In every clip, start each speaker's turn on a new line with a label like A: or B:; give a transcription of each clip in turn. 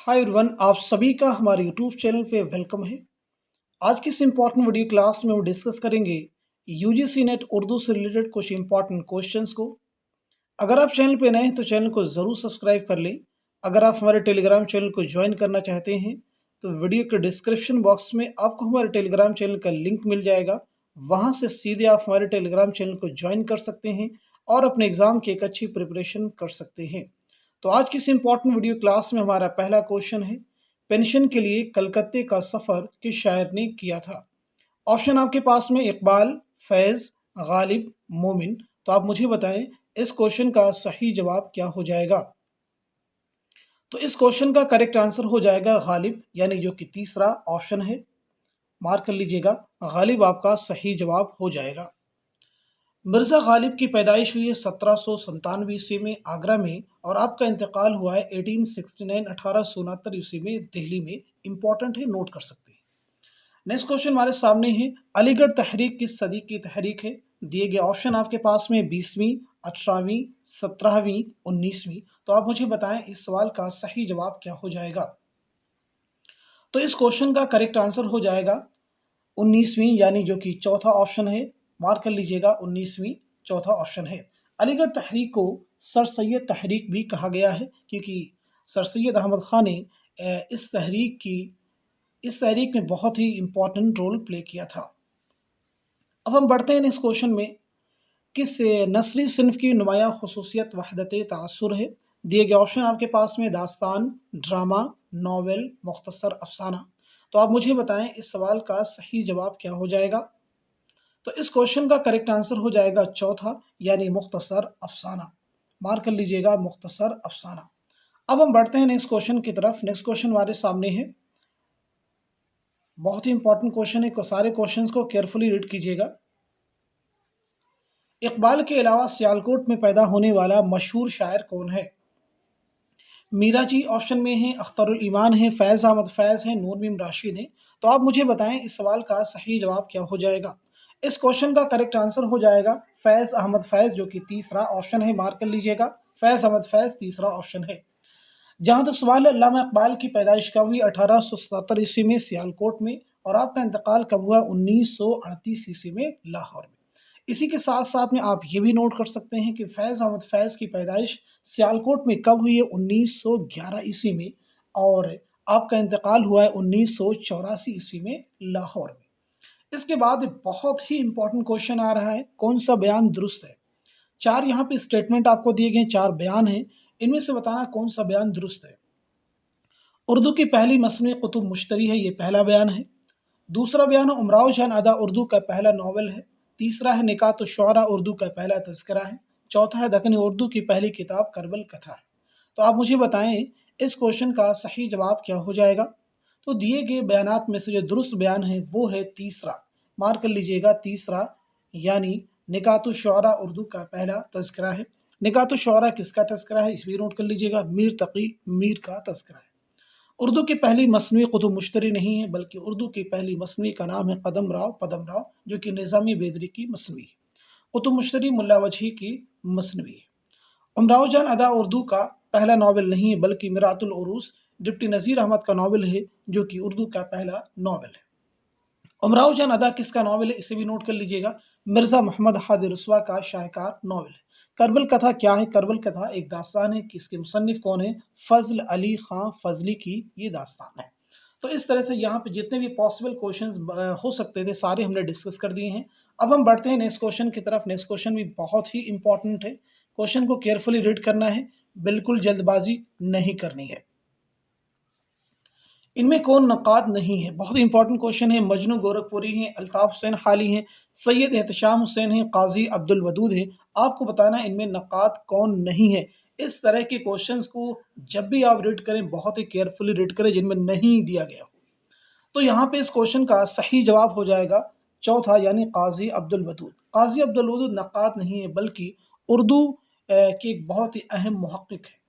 A: Hi everyone, आप सभी का हमारे यूट्यूब चैनल पे वेलकम है। आज की इस इम्पॉर्टेंट वीडियो क्लास में हम डिस्कस करेंगे यूजीसी नेट उर्दू से रिलेटेड कुछ इम्पॉर्टेंट क्वेश्चंस को। अगर आप चैनल पे नए हैं तो चैनल को ज़रूर सब्सक्राइब कर लें। अगर आप हमारे टेलीग्राम चैनल को ज्वाइन करना चाहते हैं तो वीडियो के डिस्क्रिप्शन बॉक्स में आपको हमारे टेलीग्राम चैनल का लिंक मिल जाएगा। वहाँ से सीधे आप हमारे टेलीग्राम चैनल को ज्वाइन कर सकते हैं और अपने एग्ज़ाम की एक अच्छी प्रिपरेशन कर सकते हैं। तो आज की इस इम्पॉर्टेंट वीडियो क्लास में हमारा पहला क्वेश्चन है, पेंशन के लिए कलकत्ते का सफ़र किस शायर ने किया था। ऑप्शन आपके पास में इकबाल, फैज़, गालिब, मोमिन। तो आप मुझे बताएं इस क्वेश्चन का सही जवाब क्या हो जाएगा। तो इस क्वेश्चन का करेक्ट आंसर हो जाएगा गालिब, यानी जो कि तीसरा ऑप्शन है। मार्क कर लीजिएगा, गालिब आपका सही जवाब हो जाएगा। मिर्ज़ा गालिब की पैदाइश हुई है 1797 ईस्वी में आगरा में, और आपका इंतकाल हुआ है 1869 ईस्वी में दिल्ली में। इंपॉर्टेंट है, नोट कर सकते हैं। नेक्स्ट क्वेश्चन हमारे सामने है, अलीगढ़ तहरीक किस सदी की तहरीक है। दिए गए ऑप्शन आपके पास में 20वीं, 18वीं, 17वीं, 19वीं। तो आप मुझे बताएं इस सवाल का सही जवाब क्या हो जाएगा। तो इस क्वेश्चन का करेक्ट आंसर हो जाएगा 19वीं, यानी जो कि चौथा ऑप्शन है। मार्क कर लीजिएगा, 19वीं चौथा ऑप्शन है। अलीगढ़ तहरीक को सर सैयद तहरीक भी कहा गया है, क्योंकि सर सैयद अहमद खान ने इस तहरीक में बहुत ही इंपॉर्टेंट रोल प्ले किया था। अब हम बढ़ते हैं इस क्वेश्चन में, किस नस्ली सिन्फ की नुमाया खसूसियत वहदत तासुर है। दिए गए ऑप्शन आपके पास में दास्तान, ड्रामा, नावल, मुख्तसर अफसाना। तो आप मुझे बताएं इस सवाल का सही जवाब क्या हो जाएगा। तो इस क्वेश्चन का करेक्ट आंसर हो जाएगा चौथा, यानी मुख्तसर अफसाना। मार्क कर लीजिएगा, मुख्तसर अफसाना। अब हम बढ़ते हैं नेक्स्ट क्वेश्चन की तरफ। नेक्स्ट क्वेश्चन हमारे सामने है, बहुत ही इंपॉर्टेंट क्वेश्चन है, सारे क्वेश्चंस को केयरफुली रीड कीजिएगा। इकबाल के अलावा सियालकोट में पैदा होने वाला मशहूर शायर कौन है। मीरा जी ऑप्शन में है, अख्तरुल ईमान है, फैज़ अहमद फैज़ है, नूर मीम राशिद है। तो आप मुझे बताएं इस सवाल का सही जवाब क्या हो जाएगा। इस क्वेश्चन का करेक्ट आंसर हो जाएगा फैज़ अहमद फैज़, जो कि तीसरा ऑप्शन है। मार्क कर लीजिएगा, फैज़ अहमद फैज़ तीसरा ऑप्शन है। जहां तक सवाल है, अल्लामा इकबाल की पैदाइश कब हुई, 1877 ईस्वी में सियालकोट में, और आपका इंतकाल कब हुआ, 1938 ईस्वी में लाहौर में। इसी के साथ साथ में आप ये भी नोट कर सकते हैं कि फैज़ अहमद फैज़ की पैदाइश सियालकोट में कब हुई है, 1911 ईस्वी में, और आपका इंतकाल हुआ है 1984 ईस्वी में लाहौर में। इसके बाद बहुत ही इंपॉर्टेंट क्वेश्चन आ रहा है, कौन सा बयान दुरुस्त है। चार यहाँ पे स्टेटमेंट आपको दिए गए, चार बयान हैं, इनमें से बताना कौन सा बयान दुरुस्त है। उर्दू की पहली मसनवी कुतुब मुश्तरी है, ये पहला बयान है। दूसरा बयान है, उमराव जान अदा उर्दू का पहला नावल है। तीसरा है, निकात शुअरा उर्दू का पहला तज़किरा है। चौथा है, दक्कनी उर्दू की पहली किताब करबल कथा है। तो आप मुझे बताएं इस क्वेश्चन का सही जवाब क्या हो जाएगा। तो दिए गए बयानात में से जो दुरुस्त बयान है वो है तीसरा। मार्क कर लीजिएगा, तीसरा, यानी निकात शुअरा उर्दू का पहला तज़किरा है। निकात शुअरा किसका तज़किरा है, इस भी नोट कर लीजिएगा, मीर तकी मीर का तज़किरा है। उर्दू की पहली मसनवी कुतुब मुश्तरी नहीं है, बल्कि उर्दू की पहली मसनवी का नाम है पदम राव, जो कि निज़ामी बेदरी की मसनवी है। कुतुब मुश्तरी मुल्ला वजही की मसनवी है। उमराव जान अदा उर्दू का पहला नावल नहीं है, बल्कि मिरातुल उरूस डिप्टी नज़ीर अहमद का नावल है, जो कि उर्दू का पहला नावल है। उमराव जान अदा किसका नावल है, इसे भी नोट कर लीजिएगा, मिर्ज़ा मोहम्मद हादी रसवा का शाहकार नावल है। करबल कथा क्या है, करबल कथा एक दास्तान है, किसके मुसन्निफ कौन है, फजल अली खां फजली की ये दास्तान है। तो इस तरह से यहाँ पे जितने भी पॉसिबल क्वेश्चंस हो सकते थे सारे हमने डिस्कस कर दिए हैं। अब हम बढ़ते हैं नेक्स्ट क्वेश्चन की तरफ। नेक्स्ट क्वेश्चन भी बहुत ही इंपॉर्टेंट है, क्वेश्चन को केयरफुली रीड करना है, बिल्कुल जल्दबाजी नहीं करनी है। इनमें कौन नक़ाद नहीं है, बहुत इंपॉर्टेंट क्वेश्चन है। मजनू गोरखपुरी हैं, अल्ताफ हुसैन हाली हैं, सैयद एहतशाम हुसैन हैं, काजी अब्दुल वदूद हैं। आपको बताना है इनमें नक़ाद कौन नहीं है। इस तरह के क्वेश्चंस को जब भी आप रीड करें बहुत ही केयरफुली रीड करें, जिनमें नहीं दिया गया हो। तो यहाँ पे इस क्वेश्चन का सही जवाब हो जाएगा चौथा, यानी काजी अब्दुल वदूद। काजी अब्दुल वदूद नक़ाद नहीं है, बल्कि उर्दू के एक बहुत ही अहम मुहक्किक है।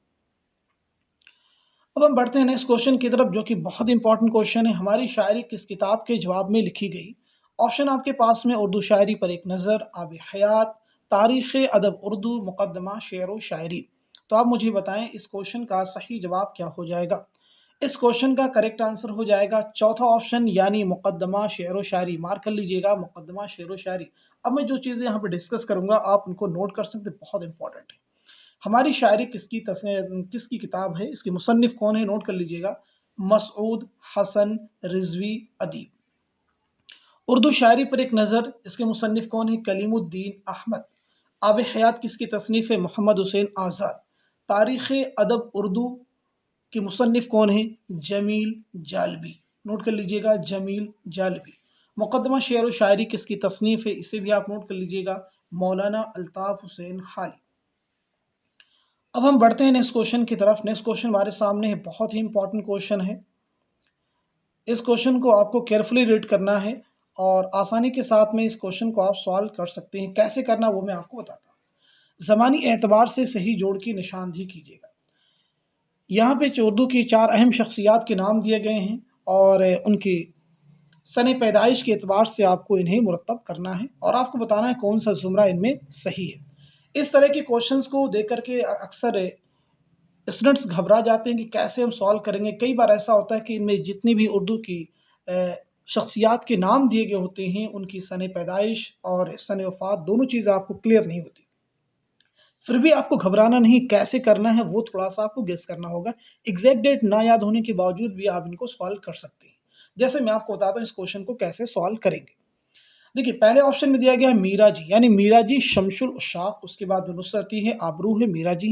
A: अब हम बढ़ते हैं नेक्स्ट क्वेश्चन की तरफ, जो कि बहुत इंपॉर्टेंट क्वेश्चन है, हमारी शायरी किस किताब के जवाब में लिखी गई। ऑप्शन आपके पास में, उर्दू शायरी पर एक नज़र, आब हयात, तारीख़ अदब उर्दू, मुकदमा शेर व शायरी। तो आप मुझे बताएं इस क्वेश्चन का सही जवाब क्या हो जाएगा। इस क्वेश्चन का करेक्ट आंसर हो जाएगा चौथा ऑप्शन यानी मुकद्दमा शेर व शायरी। मार्क कर लीजिएगा, मुकद्दमा शेर व शायरी। अब मैं जो चीज़ें यहाँ पे डिस्कस करूंगा आप उनको नोट कर सकते हैं, बहुत इंपॉर्टेंट है। हमारी शायरी किसकी किताब है, इसकी मुसन्निफ कौन है, नोट कर लीजिएगा, मसऊद हसन रिजवी अदीब। उर्दू शायरी पर एक नज़र, इसके मुसन्निफ कौन है, कलीमुद्दीन अहमद। आब हयात किसकी तसनीफ़ है, मोहम्मद हुसैन आज़ाद। तारीख़ अदब उर्दू के मुसन्निफ कौन है, जमील जालबी। नोट कर लीजिएगा, जमील जालबी। मुकद्दमा शेर व शायरी किसकी तसनीफ़ है, इसे भी आप नोट कर लीजिएगा, मौलाना अल्ताफ़ हुसैन हाली। अब हम बढ़ते हैं नेक्स्ट क्वेश्चन की तरफ। नेक्स्ट क्वेश्चन हमारे सामने है, बहुत ही इंपॉर्टेंट क्वेश्चन है। इस क्वेश्चन को आपको केयरफुली रीड करना है और आसानी के साथ में इस क्वेश्चन को आप सॉल्व कर सकते हैं। कैसे करना वो मैं आपको बताता हूँ। ज़मानी एतबार से सही जोड़ की निशानदेही कीजिएगा। यहाँ पे उर्दू की 4 अहम शख्सियात के नाम दिए गए हैं और उनकी सन पैदाइश के एतबार से आपको इन्हें मुरतब करना है और आपको बताना है कौन सा ज़ुमरा इनमें सही है। इस तरह के क्वेश्चंस को देख करके अक्सर स्टूडेंट्स घबरा जाते हैं कि कैसे हम सॉल्व करेंगे। कई बार ऐसा होता है कि इनमें जितनी भी उर्दू की शख्सियात के नाम दिए गए होते हैं, उनकी सन पैदाइश और सन वफ़ात दोनों चीज़ें आपको क्लियर नहीं होती। फिर भी आपको घबराना नहीं, कैसे करना है वो थोड़ा-सा आपको गेस करना होगा। एग्ज़ैक्ट डेट ना याद होने के बावजूद भी आप इनको सॉल्व कर सकते हैं। जैसे मैं आपको बताता हूँ इस क्वेश्चन को कैसे सॉल्व करेंगे। देखिए, पहले ऑप्शन में दिया गया है मीरा जी, यानी मीरा जी शमसुल उशाक, उसके बाद नुसरती है, आबरू है, मीरा जी।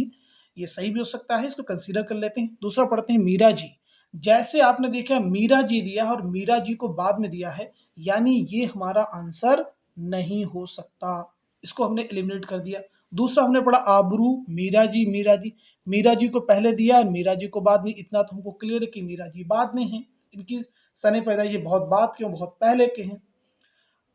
A: ये सही भी हो सकता है, इसको कंसीडर कर लेते हैं। दूसरा पढ़ते हैं मीरा जी। जैसे आपने देखा मीरा जी दिया है और मीरा जी को बाद में दिया है, यानी ये हमारा आंसर नहीं हो सकता। इसको हमने एलिमिनेट कर दिया। दूसरा हमने पढ़ा आबरू, मीरा जी, मीरा जी। मीरा जी को पहले दिया और मीरा जी को बाद में, इतना तो हमको क्लियर है कि मीरा जी बाद में हैं। इनकी सने पैदा ये बहुत बाद के, बहुत पहले के हैं,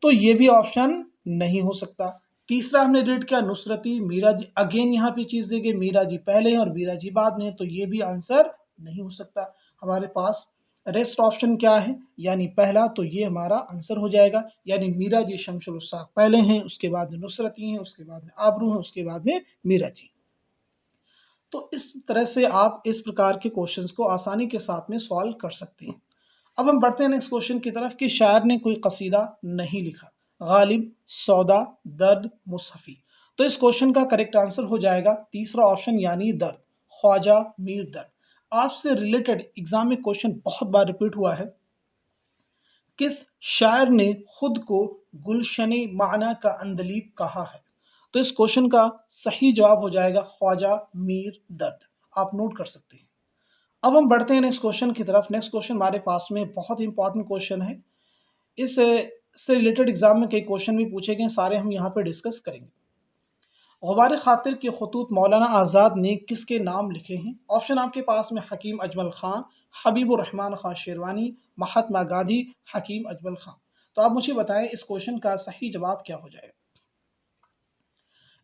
A: तो ये भी ऑप्शन नहीं हो सकता। तीसरा हमने रीड किया नुसरती, मीरा जी, अगेन यहाँ पे चीज दी गई, मीरा जी पहले हैं और मीरा जी बाद में हैं, तो ये भी आंसर नहीं हो सकता। हमारे पास रेस्ट ऑप्शन क्या है, यानी पहला, तो ये हमारा आंसर हो जाएगा, यानी मीरा जी शमसुल उस्साक पहले हैं, उसके बाद में नुसरती हैं, उसके बाद में आबरू हैं, उसके बाद में मीरा जी। तो इस तरह से आप इस प्रकार के क्वेश्चंस को आसानी के साथ में सॉल्व कर सकते हैं। अब हम बढ़ते हैं नेक्स्ट क्वेश्चन की तरफ कि शायर ने कोई कसीदा नहीं लिखा, गालिब, सौदा, दर्द, मुसहफी। तो इस क्वेश्चन का करेक्ट आंसर हो जाएगा तीसरा ऑप्शन यानी दर्द, ख्वाजा मीर दर्द। आपसे रिलेटेड एग्जाम में क्वेश्चन बहुत बार रिपीट हुआ है, किस शायर ने खुद को गुलशन माना का अंदलीब कहा है। तो इस क्वेश्चन का सही जवाब हो जाएगा ख्वाजा मीर दर्द। आप नोट कर सकते हैं। अब हम बढ़ते हैं नेक्स्ट क्वेश्चन की तरफ। नेक्स्ट क्वेश्चन हमारे पास में बहुत इंपॉर्टेंट क्वेश्चन है। इस से रिलेटेड एग्जाम में कई क्वेश्चन भी पूछे गए, सारे हम यहाँ पे डिस्कस करेंगे। गुबार खातिर के खतूत मौलाना आज़ाद ने किसके नाम लिखे हैं। ऑप्शन आपके पास में हकीम अजमल खां, हबीबुर रहमान खां शेरवानी, महात्मा गांधी, हकीम अजमल खां। तो आप मुझे बताएं इस क्वेश्चन का सही जवाब क्या हो जाएगा।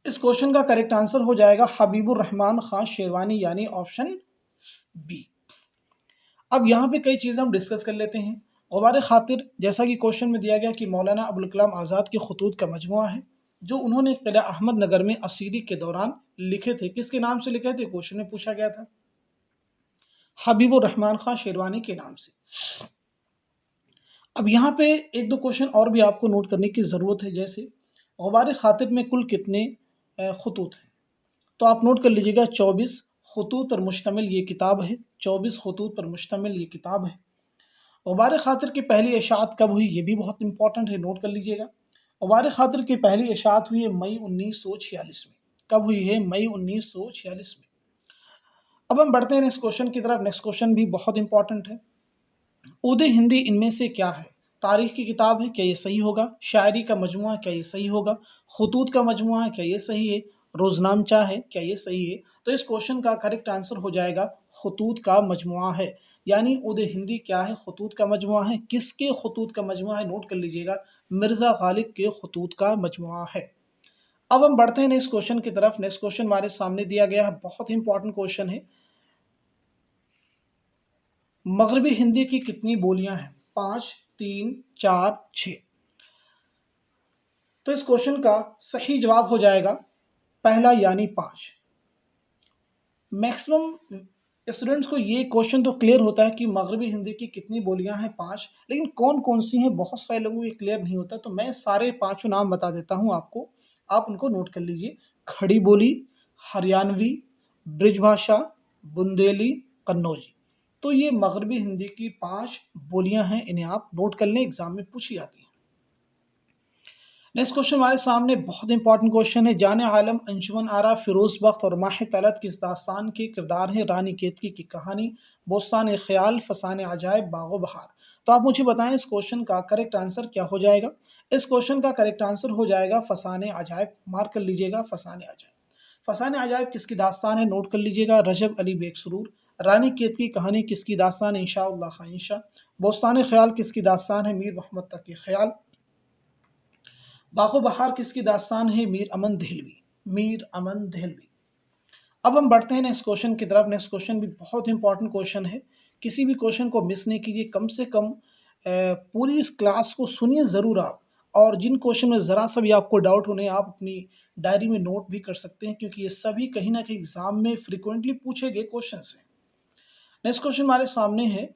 A: इस क्वेश्चन का करेक्ट आंसर हो जाएगा हबीबुर रहमान खां शेरवानी, यानी ऑप्शन बी। अब यहाँ पे कई चीज़ें हम डिस्कस कर लेते हैं। गुबार खातिर, जैसा कि क्वेश्चन में दिया गया कि मौलाना अबुल कलाम आज़ाद के खतूत का मजमुआ है जो उन्होंने किला अहमद नगर में असीरी के दौरान लिखे थे। किसके नाम से लिखे थे, क्वेश्चन में पूछा गया था, हबीबुर रहमान खां शेरवानी के नाम से। अब यहाँ पे एक दो क्वेश्चन और भी आपको नोट करने की ज़रूरत है, जैसे गुबार खातिर में कुल कितने खतूत हैं। तो आप नोट कर लीजिएगा 24 खतूत पर मुश्तमिल ये किताब है, 24 खतूत पर मुश्तमिल ये किताब है। गुबार खातिर की पहली इशाअत कब हुई, ये भी बहुत इंपॉर्टेंट है, नोट कर लीजिएगा। गुबार खातिर की पहली इशाअत हुई है मई 1946 में। कब हुई है, मई 1946 में। अब हम बढ़ते हैं नेक्स्ट क्वेश्चन की तरफ। नेक्स्ट क्वेश्चन भी बहुत इंपॉर्टेंट है। उर्दू हिंदी इनमें से क्या है। तारीख की किताब है, क्या ये सही होगा। शायरी का मजमुआ, क्या ये सही होगा। खतूत का मजमुआ है, क्या ये सही है। रोजनामचा है, क्या ये सही है। तो इस क्वेश्चन का करेक्ट आंसर हो जाएगा खतूत का मजमुआ है, यानी उर्दू हिंदी क्या है, खतूत का मजमुआ है। किसके खतूत का मजमुआ है, नोट कर लीजिएगा, मिर्जा गालिब के खतूत का मजमुआ है। अब हम बढ़ते हैं नेक्स्ट क्वेश्चन की तरफ। नेक्स्ट क्वेश्चन हमारे सामने दिया गया है, बहुत इंपॉर्टेंट क्वेश्चन है। मगरबी हिंदी की कितनी बोलियां हैं, 5, 3, 4, 6। तो इस क्वेश्चन का सही जवाब हो जाएगा पहला, यानी 5। मैक्सिमम स्टूडेंट्स को ये क्वेश्चन तो क्लियर होता है कि मगरबी हिंदी की कितनी बोलियां हैं, 5, लेकिन कौन कौन सी हैं बहुत सारे लोगों को ये क्लियर नहीं होता। तो मैं सारे पांचों नाम बता देता हूं आपको, आप उनको नोट कर लीजिए। खड़ी बोली, हरियाणवी, ब्रिजभाषा, बुंदेली, कन्नौजी। तो ये मगरबी हिंदी की 5 बोलियां हैं, इन्हें आप नोट कर लें, एग्जाम में पूछी जाती हैं। नेक्स्ट क्वेश्चन हमारे सामने बहुत इंपॉर्टेंट क्वेश्चन है। जाने आलम, अंजुमन आरा, फिरोज बख्त और माह तलत किस दास्तान के किरदार हैं? रानी केतकी की कहानी, बोस्तान ए ख्याल, फसाने अजायब, बागो बहार। तो आप मुझे बताएं इस क्वेश्चन का करेक्ट आंसर क्या हो जाएगा। इस क्वेश्चन का करेक्ट आंसर हो जाएगा फसाने अजायब। मार्क कर लीजिएगा फसाने अजायब। फसाने अजायब किसकी दास्तान है, नोट कर लीजिएगा, रजब अली बेग सुरूर। रानी केतकी की कहानी किसकी दास्तान है, इंशाअल्लाह खाइंशा। बोस्तान ए ख्याल किसकी दास्तान है, मीर मोहम्मद तकी ख्याल। बागो बहार किसकी दास्तान है, मीर अमन दहलवी। मीर अमन दहलवी। अब हम बढ़ते हैं नेक्स्ट क्वेश्चन की तरफ। नेक्स्ट क्वेश्चन भी बहुत इंपॉर्टेंट क्वेश्चन है, किसी भी क्वेश्चन को मिस नहीं कीजिए, कम से कम पूरी इस क्लास को सुनिए ज़रूर आप। और जिन क्वेश्चन में ज़रा सा भी आपको डाउट होने, आप अपनी डायरी में नोट भी कर सकते हैं, क्योंकि ये सभी कहीं ना कहीं एग्जाम में फ्रिक्वेंटली पूछे गए क्वेश्चन हैं। नेक्स्ट क्वेश्चन हमारे सामने है,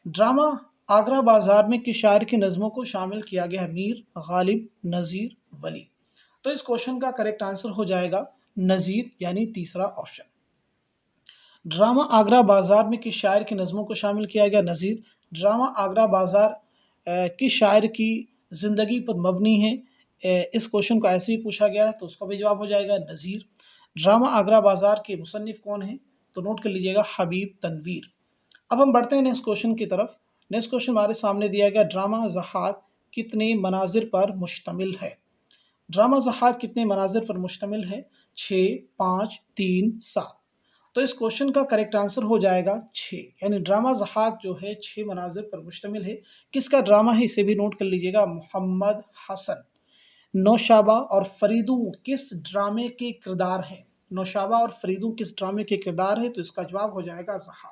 A: ड्रामा आगरा बाजार में किस शायर की नज़मों को शामिल किया गया है, मीर, गालिब, नज़ीर, वली। तो इस क्वेश्चन का करेक्ट आंसर हो जाएगा नज़ीर, यानी तीसरा ऑप्शन। ड्रामा आगरा बाजार में किस शायर की नज़मों को शामिल किया गया, नज़ीर। ड्रामा आगरा बाजार किस शायर की ज़िंदगी पर मबनी है, इस क्वेश्चन को ऐसे ही पूछा गया है, तो उसका भी जवाब हो जाएगा नज़ीर। ड्रामा आगरा बाजार के मुसन्निफ कौन है, तो नोट कर लीजिएगा, हबीब तनवीर। अब हम बढ़ते हैं नेक्स्ट क्वेश्चन की तरफ। नेक्स्ट क्वेश्चन हमारे सामने दिया गया, ड्रामा ज़हाक कितने मनाजिर पर मुश्तमिल है। ड्रामा ज़हाक कितने मनाजिर पर मुश्तमिल है, 6, 5, 3, 7। तो इस क्वेश्चन का करेक्ट आंसर हो जाएगा 6, यानी ड्रामा ज़हाक जो है 6 मनाजिर पर मुश्तमिल है। किसका ड्रामा है, इसे भी नोट कर लीजिएगा, मोहम्मद हसन। नौशाबा और फरीदू किस ड्रामे के किरदार हैं, नौशाबा और फरीदू किस ड्रामे के किरदार है, तो इसका जवाब हो जाएगा ज़हाक।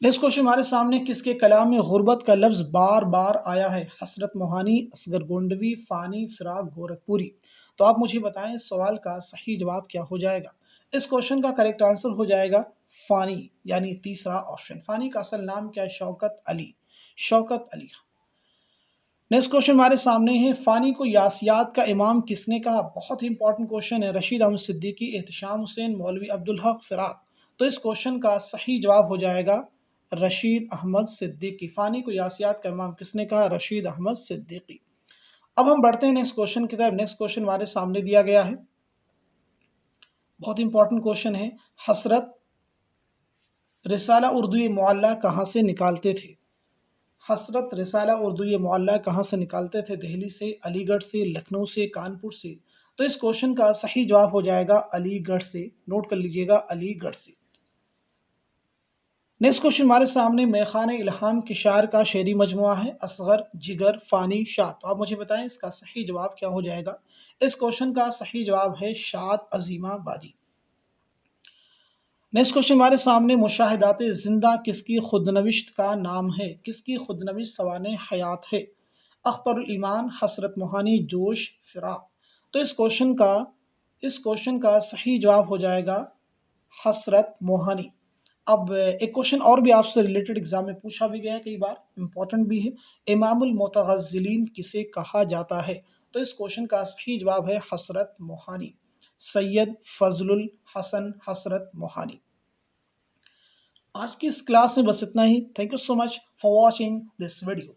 A: नेक्स्ट क्वेश्चन हमारे सामने, किसके कलाम में गुर्बत का लफ्ज बार बार आया है, हसरत मोहानी, असगर गोंडवी, फानी, फिराक, गोरखपुरी। तो आप मुझे बताएं इस सवाल का सही जवाब क्या हो जाएगा। इस क्वेश्चन का करेक्ट आंसर हो जाएगा फानी, यानी तीसरा ऑप्शन। फानी का असल नाम क्या है, शौकत अली। शौकत अली। नेक्स्ट क्वेश्चन हमारे सामने है, फानी को यासियात का इमाम किसने कहा। बहुत ही इंपॉर्टेंट क्वेश्चन है। रशीद अहमद सिद्दीकी, एहतशाम हुसैन, मौलवी अब्दुल हक, फिराक। तो इस क्वेश्चन का सही जवाब हो जाएगा रशीद अहमद सिद्दीकी। फानी को यासियात का इमाम किसने कहा, रशीद अहमद सिद्दीकी। अब हम बढ़ते हैं नेक्स्ट क्वेश्चन की तरफ। नेक्स्ट क्वेश्चन हमारे सामने दिया गया है, बहुत इंपॉर्टेंट क्वेश्चन है, हसरत रिसाला उर्दू मुअल्ला कहाँ से निकालते थे। हसरत रिसाला उर्दू ये मुअल्ला कहाँ से निकालते थे, दिल्ली से, अलीगढ़ से, लखनऊ से, कानपुर से। तो इस क्वेश्चन का सही जवाब हो जाएगा अलीगढ़ से। नोट कर लीजिएगा, अलीगढ़ से। नेक्स्ट क्वेश्चन हमारे सामने, मैखाने इल्हाम के शायर का शेरी मजमुआ है, असगर, जिगर, फानी, शाद। तो आप मुझे बताएं इसका सही जवाब क्या हो जाएगा। इस क्वेश्चन का सही जवाब है शाद अजीमाबादी। नेक्स्ट क्वेश्चन हमारे सामने, मुशाहिदात जिंदा किसकी खुदनविश्त का नाम है, किसकी खुदनविश्त सवाने हयात है। अख्तरुल ईमान, हसरत मोहानी, जोश, फिराक। तो इस क्वेश्चन का सही जवाब हो जाएगा हसरत मोहानी। अब एक क्वेश्चन और भी आपसे रिलेटेड एग्जाम में पूछा भी गया है कई बार, इंपॉर्टेंट भी है, इमामुल मुतगज़्ज़िलीन किसे कहा जाता है। तो इस क्वेश्चन का सही जवाब है हसरत मोहानी, सैयद फजलुल हसन हसरत मोहानी। आज की इस क्लास में बस इतना ही। Thank you so much for watching this video.